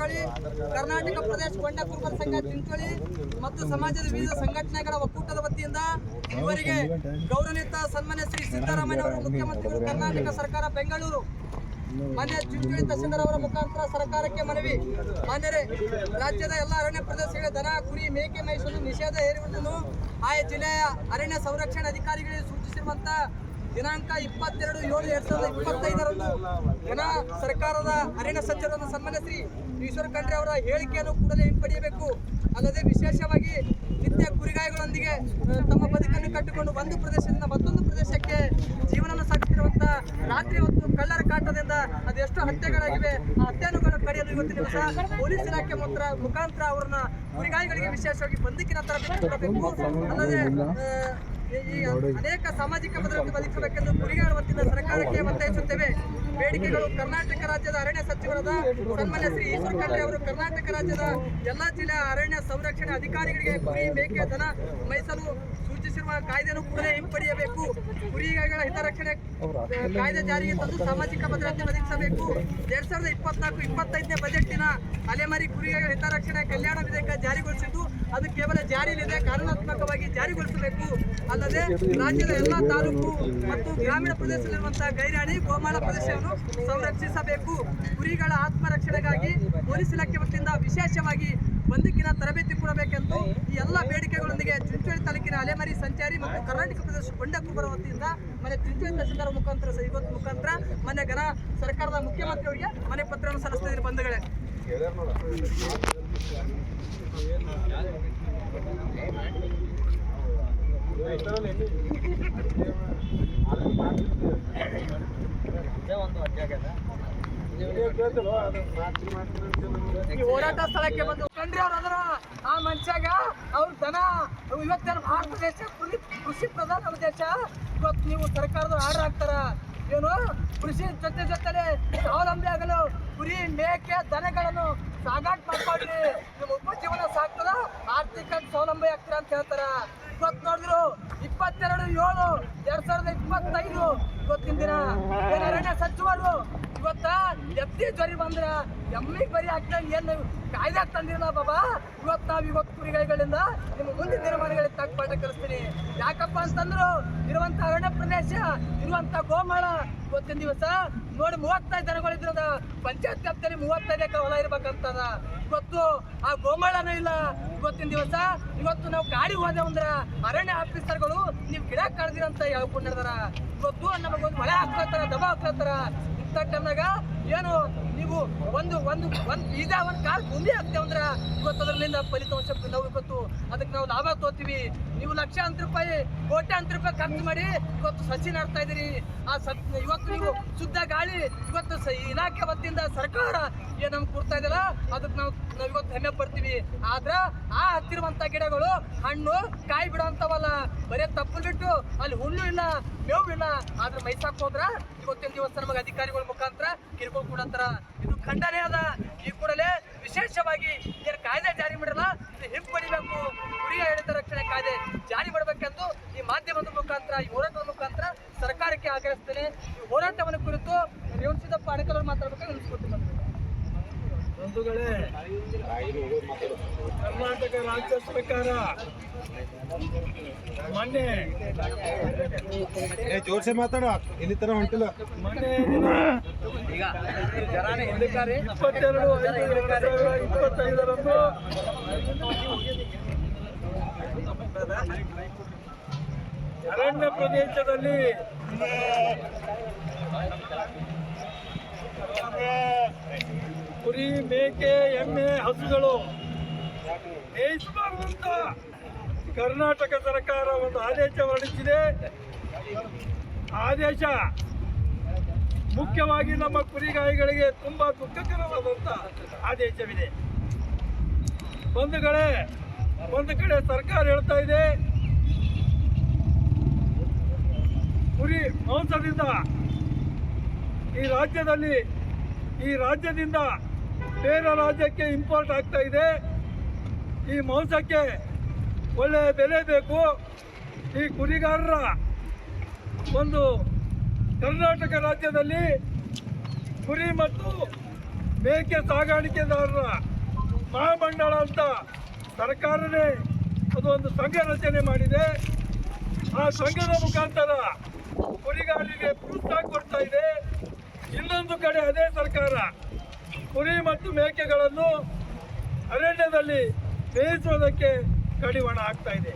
ಚಿಂಚೋಳಿ, ಕರ್ನಾಟಕ ಪ್ರದೇಶ ಕೊಂಡ ಕುರುಬರ ಸಂಘ ಚಿಂಚೋಳಿ ಮತ್ತು ಸಮಾಜದ ವಿವಿಧ ಸಂಘಟನೆಗಳ ಒಕ್ಕೂಟದ ವತಿಯಿಂದ ಇವರಿಗೆ ಗೌರವಾನ್ವಿತ ಸನ್ಮಾನ್ಯ ಶ್ರೀ ಸಿದ್ದರಾಮಯ್ಯ ಅವರು ಮುಖ್ಯಮಂತ್ರಿಗಳು ಕರ್ನಾಟಕ ಸರ್ಕಾರ ಬೆಂಗಳೂರು ಮಾನ್ಯ ಚಿಂಚೋಳಿ ತಹಸೀಲ್ದಾರ್ ಅವರ ಮುಖಾಂತರ ಸರ್ಕಾರಕ್ಕೆ ಮನವಿ. ಮಾನ್ಯರೇ, ರಾಜ್ಯದ ಎಲ್ಲ ಅರಣ್ಯ ಪ್ರದೇಶಗಳ ದನ, ಕುರಿ, ಮೇಕೆ ಮೇಯಿಸಲು ನಿಷೇಧ ಹೇರುವುದನ್ನು ಆಯಾ ಜಿಲ್ಲೆಯ ಅರಣ್ಯ ಸಂರಕ್ಷಣಾ ಅಧಿಕಾರಿಗಳಿಗೆ ಸೂಚಿಸಿರುವಂತಹ ದಿನಾಂಕ 22/7/2025ರಂದು ಸರ್ಕಾರದ ಅರಣ್ಯ ಸಚಿವರಾದ ಸನ್ಮಾನ್ಯ ಶ್ರೀ ಈಶ್ವರ ಖಂಡ್ರೆ ಅವರ ಹೇಳಿಕೆಯನ್ನು ಕೂಡಲೇ ಹಿಂಪಡೆಯಬೇಕು. ಅಲ್ಲದೆ ವಿಶೇಷವಾಗಿ ನಿತ್ಯ ಕುರಿಗಾಯಿಗಳೊಂದಿಗೆ ತಮ್ಮ ಬದುಕನ್ನು ಕಟ್ಟಿಕೊಂಡು ಒಂದು ಪ್ರದೇಶದಿಂದ ಮತ್ತೊಂದು ಪ್ರದೇಶಕ್ಕೆ ಜೀವನ ಸಾಗಿಸುತ್ತಿರುವಂತಹ ರಾತ್ರಿ ಹೊತ್ತು ಕಳ್ಳರ ಕಾಟದಿಂದ ಅದೆಷ್ಟು ಹತ್ಯೆಗಳಾಗಿವೆ, ಆ ಹತ್ಯೆಗಳನ್ನು ಕಡಿಯಲು ಇವತ್ತಿನ ದಿವಸ ಪೊಲೀಸ್ ಇಲಾಖೆ ಮುಖಾಂತರ ಅವರನ್ನ ಕುರಿಗಾಯಿಗಳಿಗೆ ವಿಶೇಷವಾಗಿ ಬಂದೂಕಿನ ತರಬೇತಿ ಕೊಡಬೇಕು. ಅಲ್ಲದೆ ಈ ಅನೇಕ ಸಾಮಾಜಿಕ ಭದ್ರತೆ ಬದುಕಬೇಕೆಂದು ಕುರಿಗಾಯಿಗಳ ವತಿಯಿಂದ ಸರ್ಕಾರಕ್ಕೆ ಒತ್ತಾಯಿಸುತ್ತೇವೆ. ಬೇಡಿಕೆಗಳು: ಕರ್ನಾಟಕ ರಾಜ್ಯದ ಅರಣ್ಯ ಸಚಿವರಾದ ಸನ್ಮಾನ್ಯ ಶ್ರೀ ಈಶ್ವರ ಖಂಡ್ರೆ ಅವರು ಕರ್ನಾಟಕ ರಾಜ್ಯದ ಎಲ್ಲಾ ಜಿಲ್ಲೆಯ ಅರಣ್ಯ ಸಂರಕ್ಷಣೆ ಅಧಿಕಾರಿಗಳಿಗೆ ಕುರಿ, ಮೇಕೆ, ದನ ಮೇಯಿಸಲು ಸೂಚಿಸಿರುವ ಕಾಯ್ದೆಯನ್ನು ಕೂಡಲೇ ಹಿಂಪಡೆಯಬೇಕು. ಕುರಿಗಾಯಿಗಳ ಹಿತರಕ್ಷಣೆ ಕಾಯ್ದೆ ಜಾರಿಗೆ ತಂದು ಸಾಮಾಜಿಕ ಭದ್ರತೆ ಒದಗಿಸಬೇಕು. 2024-25ನೇ ಬಜೆಟ್ನ ಅಲೆಮಾರಿ ಕುರಿಗಾಯಿಗಳ ಹಿತರಕ್ಷಣೆ ಕಲ್ಯಾಣ ವಿಧೇಯಕ ಜಾರಿಗೊಳಿಸಿದ್ದು ಅದು ಕೇವಲ ಜಾರಿಯಲ್ಲಿದೆ, ಕಾನೂನಾತ್ಮಕವಾಗಿ ಜಾರಿಗೊಳಿಸಬೇಕು. ಅಲ್ಲದೆ ರಾಜ್ಯದ ಎಲ್ಲಾ ತಾಲೂಕು ಮತ್ತು ಗ್ರಾಮೀಣ ಪ್ರದೇಶದಲ್ಲಿರುವಂತಹ ಗೈರಾಣಿ, ಗೋಮಾಳ ಪ್ರದೇಶವನ್ನು ಸಂರಕ್ಷಿಸಬೇಕು. ಕುರಿಗಳ ಆತ್ಮರಕ್ಷಣೆಗಾಗಿ ಪೊಲೀಸ್ ಇಲಾಖೆ ವತಿಯಿಂದ ವಿಶೇಷವಾಗಿ ಬಂದೂಕಿನ ತರಬೇತಿ ಕೊಡಬೇಕೆಂದು ಈ ಎಲ್ಲ ಬೇಡಿಕೆಗಳೊಂದಿಗೆ ಚಿಂಚೋಳಿ ತಾಲೂಕಿನ ಅಲೆಮಾರಿ ಸಂಚಾರಿ ಮತ್ತು ಕರ್ನಾಟಕ ಪ್ರದೇಶ ಕೊಂಡ ಕುರುಬರ ವತಿಯಿಂದ ಮನೆ ಚಿಂಚೋಳಿ ತಹಸೀಲ್ದಾರ್ ಮುಖಾಂತರ ಮನೆ ಸರ್ಕಾರದ ಮುಖ್ಯಮಂತ್ರಿಯವರಿಗೆ ಮನೆ ಪತ್ರವನ್ನು ಸಲ್ಲಿಸ್ತಿದ್ದಾರೆ. ಬಂಧುಗಳೇ, ಹೋರಾಟ ಸ್ಥಳಕ್ಕೆ ಬಂದು ಖಂಡ್ರೆ ಅವ್ರು ಅದರ ಆ ಮನುಷ್ಯಾಗ ಅವ್ರ ದನ ಇವತ್ತಿನ ಭಾರತ ದೇಶ ಕೃಷಿ ಪ್ರಧಾನ ದೇಶ. ಇವತ್ತು ನೀವು ಸರ್ಕಾರದ ಆರ್ಡರ್ ಹಾಕ್ತಾರ ಏನು ಕೃಷಿ ಜೊತೆಲೆ ಸ್ವಾವಲಂಬಿ ಆಗಲು ಕುರಿ, ಮೇಕೆ, ದನಗಳನ್ನು ಸಾಗಾಟ ಮಾಡ್ಕೊಳ್ರಿ, ನಿಮ್ಮ ಉಪಜೀವನ ಸಾಕ್ತದ, ಆರ್ಥಿಕ ಸ್ವಾವಲಂಬಿ ಆಗ್ತೀರ ಅಂತ ಹೇಳ್ತಾರ. ಇವತ್ತು ನೋಡಿದ್ರು 22/7/2025 ಇವತ್ತಿನ ದಿನ ಅರಣ್ಯ ಸಚಿವರು ಇವತ್ತ ಎತ್ತಿ ಜ್ವರಿ ಬಂದ್ರ ಎಮ್ಮಿಗೆ ಬರಿ ಹಾಕಿದಾಗ ಏನು ಕಾಯ್ದೆ ತಂದಿರಲ್ಲ ಬಾಬಾ. ಇವತ್ತು ಕುರಿಗಾಯಿಗಳಿಂದ ನಿಮ್ಮ ಮುಂದಿನ ದಿನಮಾನಗಳಿಗೆ ತಕ್ಕ ಪಾಠ ಕಲಿಸ್ತೀನಿ. ಯಾಕಪ್ಪ ಅಂತಂದ್ರು ಇರುವಂತ ಅರಣ್ಯ ಪ್ರದೇಶ, ಇರುವಂತ ಗೋಮಾಳ ಇವತ್ತಿನ ದಿವಸ ನೋಡಿ 35 ದನಗಳಿದ್ರದ ಪಂಚಾಯತ್ ವ್ಯಾಪ್ತಿಯಲ್ಲಿ 35 ಎಕರೆ ಹೊಲ ಇರ್ಬೇಕಂತದ. ಇವತ್ತು ಆ ಗೋಮಾಳನೂ ಇಲ್ಲ. ಇವತ್ತಿನ ದಿವಸ ನಾವು ಗಾಡಿ ಹೋದೆವು ಅಂದ್ರ ಅರಣ್ಯ ಆಫೀಸರ್ಗಳು ನೀವು ಗಿಡ ಕಡ್ದಿರಂತ ಹೇಳ್ಕೊಂಡಿರ್ತಾರ. ಇವತ್ತು ನಮಗೊಂದು ಮಳೆ ಹಾಕ್ಲತ್ತಾರ, ದಬ ಹಾಕ್ಲತ್ತಾರ. ಇಂಥ ಟೈಮ್ನಾಗ ಏನು ನೀವು ಒಂದು ಬೀಜ ಒಂದು ಕಾರ್ ಗುಂಡಿ ಹಾಕ್ತೇವೆ ಅಂದ್ರೆ ಇವತ್ತು ಅದರಿಂದ ಫಲಿತಾಂಶ ನಾವು ಇವತ್ತು ಅದಕ್ಕೆ ನಾವು ಲಾಭ ತೋತೀವಿ. ನೀವು ಲಕ್ಷಾಂತರ ರೂಪಾಯಿ, ಕೋಟ್ಯಾಂತರ ರೂಪಾಯಿ ಖರ್ಚು ಮಾಡಿ ಇವತ್ತು ಸಸಿ ನಾಡ್ತಾ ಇದ್ದೀರಿ. ಇವತ್ತು ನೀವು ಶುದ್ಧ ಗಾಳಿ ಇವತ್ತು ಇಲಾಖೆ ವತಿಯಿಂದ ಸರ್ಕಾರ ಏನು ನಮ್ಗೆ ಕೊಡ್ತಾ ಇದೆಯಲ್ಲ ಅದಕ್ಕೆ ನಾವು ಇವತ್ತು ಹೆಮ್ಮೆ ಪಡ್ತೀವಿ. ಆದ್ರ ಆ ಹತ್ತಿರುವಂತ ಗಿಡಗಳು ಹಣ್ಣು ಕಾಯಿ ಬಿಡುವಂತವಲ್ಲ, ಬರೇ ತಪ್ಪಲು ಬಿಟ್ಟು ಅಲ್ಲಿ ಹುಲ್ಲು ಇಲ್ಲ, ಮೇವು ಇಲ್ಲ. ಆದ್ರೆ ಮೈಸಾಕ್ ಹೋದ್ರ ಇವತ್ತಿನ ದಿವಸ ನಮಗೆ ಅಧಿಕಾರಿಗಳ ಮುಖಾಂತರ ಕಿರುಕುಳ ಕೊಡಂತಾರ. ಇದು ಖಂಡನೆ ಅದ. ಈ ಕೂಡಲೇ ವಿಶೇಷವಾಗಿ ಏನು ಕಾಯ್ದೆ ಜಾರಿ ಮಾಡಿರಲ್ಲ ಇದು ಹಿಂಪಡಿಬೇಕು. ಕುರಿಯ ಹಿತರಕ್ಷಣೆ ಕಾಯ್ದೆ ಜಾರಿ ಮಾಡಬೇಕೆಂದು ಈ ಮಾಧ್ಯಮದ ಮುಖಾಂತರ, ಈ ಹೋರಾಟದ ಮುಖಾಂತರ ಸರ್ಕಾರಕ್ಕೆ ಆಗ್ರಹಿಸ್ತೇನೆ. ಈ ಹೋರಾಟವನ್ನು ಕುರಿತು ರೇವಣಸಿದ್ದಪ್ಪ ಅಣಕಲವರು ಮಾತಾಡಬೇಕು ಅನಿಸ್ಕೊತೀನಿ. ಬಂಧುಗಳೇ, ಕರ್ನಾಟಕ ರಾಜ್ಯ ಸರ್ಕಾರ ಮೊನ್ನೆ ಜೋರ್ಸೆ ಮಾತಾಡ ಇಲ್ಲಿ ತರ ಹೊಂಟಿಲ್ಲ. ಮೊನ್ನೆ 22/5/2025ರಂದು ಅರಣ್ಯ ಪ್ರದೇಶದಲ್ಲಿ ಕುರಿ, ಮೇಕೆ, ಎಮ್ಮೆ, ಹಸುಗಳು ಮೇಯಿಸಬಾರದಂತ ಕರ್ನಾಟಕ ಸರ್ಕಾರ ಒಂದು ಆದೇಶ ಹೊರಡಿಸಿದೆ. ಆದೇಶ ಮುಖ್ಯವಾಗಿ ನಮ್ಮ ಕುರಿಗಾಯಿಗಳಿಗೆ ತುಂಬಾ ದುಃಖಕರವಾದಂತ ಆದೇಶವಿದೆ. ಬಂಧುಗಳೇ, ಒಂದು ಕಡೆ ಸರ್ಕಾರ ಹೇಳ್ತಾ ಇದೆ ಕುರಿ ಮಾಂಸದಿಂದ ಈ ರಾಜ್ಯದಿಂದ ಬೇರೆ ರಾಜ್ಯಕ್ಕೆ ಇಂಪೋರ್ಟ್ ಆಗ್ತಾ ಇದೆ. ಈ ಮಾಂಸಕ್ಕೆ ಒಳ್ಳೆಯ ಬೆಲೆ ಬೇಕು. ಈ ಕುರಿಗಾರರ ಒಂದು ಕರ್ನಾಟಕ ರಾಜ್ಯದಲ್ಲಿ ಕುರಿ ಮತ್ತು ಮೇಕೆ ಸಾಗಾಣಿಕೆದಾರರ ಮಹಾಮಂಡಳ ಅಂತ ಸರ್ಕಾರನೇ ಅದು ಒಂದು ಸಂಘ ರಚನೆ ಮಾಡಿದೆ. ಆ ಸಂಘದ ಮುಖಾಂತರ ಕುರಿಗಾರರಿಗೆ ಪ್ರೋತ್ಸಾಹ ಕೊಡ್ತಾ ಇದೆ. ಇನ್ನೊಂದು ಕಡೆ ಅದೇ ಸರ್ಕಾರ ಕುರಿ ಮತ್ತು ಮೇಕೆಗಳನ್ನು ಅರಣ್ಯದಲ್ಲಿ ಮೇಯಿಸುವುದಕ್ಕೆ ಕಡಿವಾಣ ಹಾಕ್ತಾ ಇದೆ.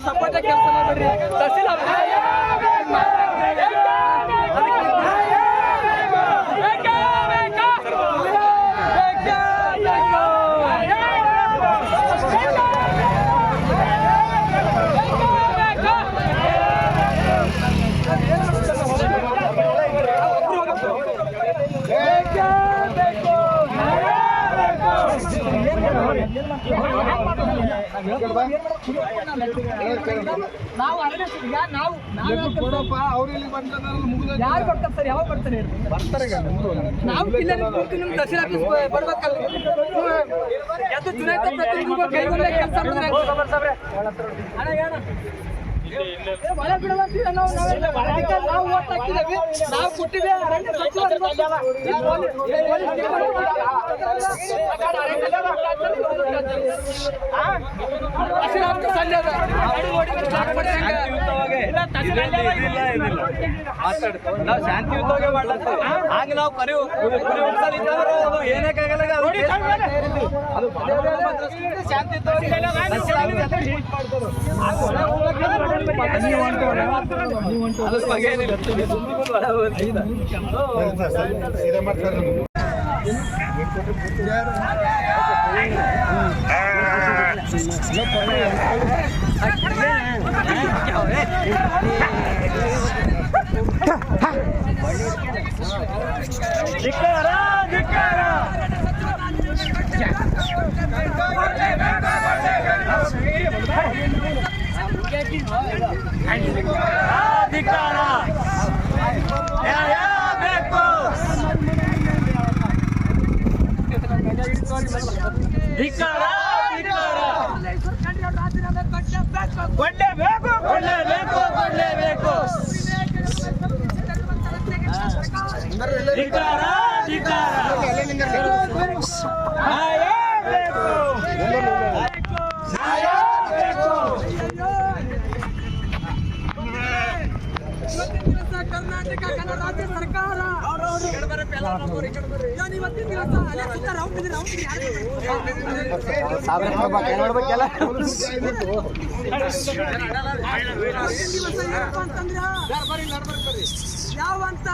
ಸಪೋರ್ಟ್ ಕೆಲಸ ಮಾಡ್ರಿ. ನಾವು ಯಾರು ಬರ್ತಾರೆ ಸರ್? ಯಾವಾಗ ಬರ್ತಾರೆ? ನಾವು ತಹಸೀಲ್ ಆಫೀಸ್ ಬರ್ಬೇಕಲ್ಲ. ಅದು ಚುನಾಯಿತ ಪ್ರತಿನಿಧಿಗಳು ಕೈಗೊಂಡ ಕೆಲಸ ನಾವು ಓಟ್ ಹಾಕಿದ್ದೇವೆ, ನಾವು ಕೊಟ್ಟಿದ್ದೇವೆ. ಅರಣ್ಯ ಸಚಿವರು ನಾವು ಶಾಂತಿಯುತವಾಗಿ ಮಾಡ್ತೀವಿ. ಹಾಗೆ ನಾವು ಅದು ಏನಕ್ಕಾಗಲ್ಲ, ಅದು ಶಾಂತಿಯುತವಾಗಿ ಇದೇ ಮಾಡ್ತಾರೆ. ಕರ್ನಾಟಕ ರಾಜ್ಯ ಸರ್ಕಾರ ಇವತ್ತಿನ ದಿವಸ ಯಾವಂತ